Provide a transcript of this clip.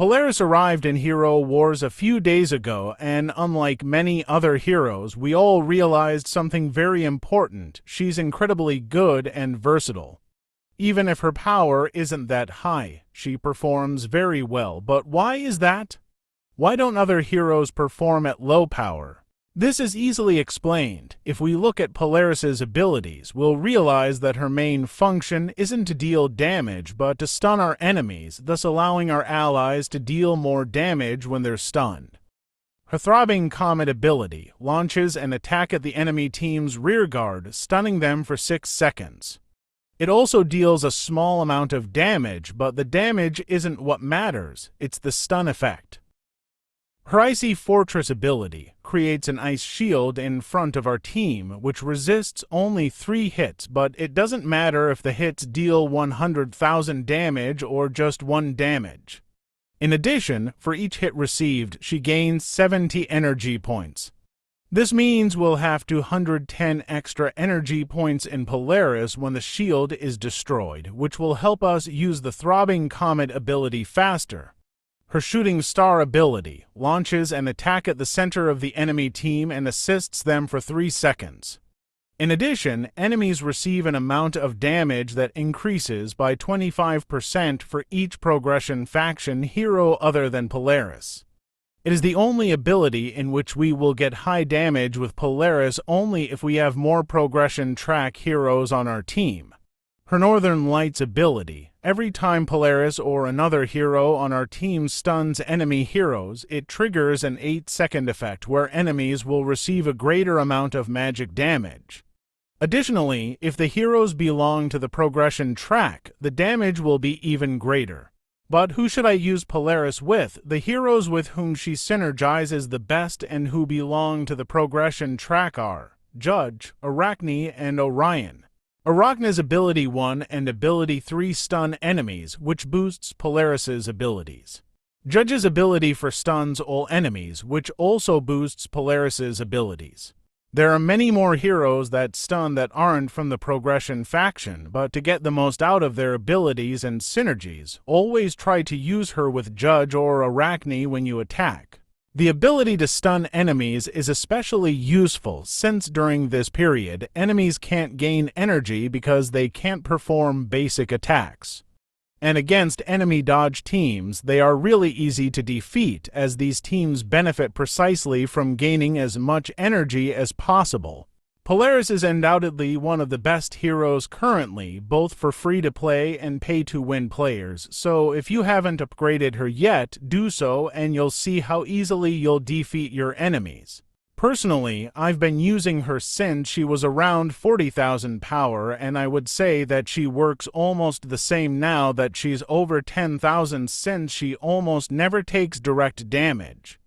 Polaris arrived in Hero Wars a few days ago, and unlike many other heroes, we all realized something very important. She's incredibly good and versatile. Even if her power isn't that high, she performs very well. But why is that? Why don't other heroes perform at low power? This is easily explained. If we look at Polaris's abilities, we'll realize that her main function isn't to deal damage, but to stun our enemies, thus allowing our allies to deal more damage when they're stunned. Her Throbbing Comet ability launches an attack at the enemy team's rearguard, stunning them for 6 seconds. It also deals a small amount of damage, but the damage isn't what matters, it's the stun effect. Her Icy Fortress ability creates an ice shield in front of our team, which resists only 3 hits, but it doesn't matter if the hits deal 100,000 damage or just 1 damage. In addition, for each hit received, she gains 70 energy points. This means we'll have 210 extra energy points in Polaris when the shield is destroyed, which will help us use the Throbbing Comet ability faster. Her Shooting Star ability launches an attack at the center of the enemy team and assists them for 3 seconds. In addition, enemies receive an amount of damage that increases by 25% for each progression faction hero other than Polaris. It is the only ability in which we will get high damage with Polaris only if we have more progression track heroes on our team. Her Northern Lights ability. Every time Polaris or another hero on our team stuns enemy heroes, it triggers an 8-second effect where enemies will receive a greater amount of magic damage. Additionally, if the heroes belong to the progression track, the damage will be even greater. But who should I use Polaris with? The heroes with whom she synergizes the best and who belong to the progression track are Judge, Arachne, and Orion. Arachne's ability 1 and ability 3 stun enemies, which boosts Polaris's abilities. Judge's ability for stuns all enemies, which also boosts Polaris's abilities. There are many more heroes that stun that aren't from the progression faction, but to get the most out of their abilities and synergies, always try to use her with Judge or Arachne when you attack. The ability to stun enemies is especially useful since during this period, enemies can't gain energy because they can't perform basic attacks. And against enemy dodge teams, they are really easy to defeat as these teams benefit precisely from gaining as much energy as possible. Polaris is undoubtedly one of the best heroes currently, both for free-to-play and pay-to-win players, so if you haven't upgraded her yet, do so and you'll see how easily you'll defeat your enemies. Personally, I've been using her since she was around 40,000 power, and I would say that she works almost the same now that she's over 10,000 since she almost never takes direct damage.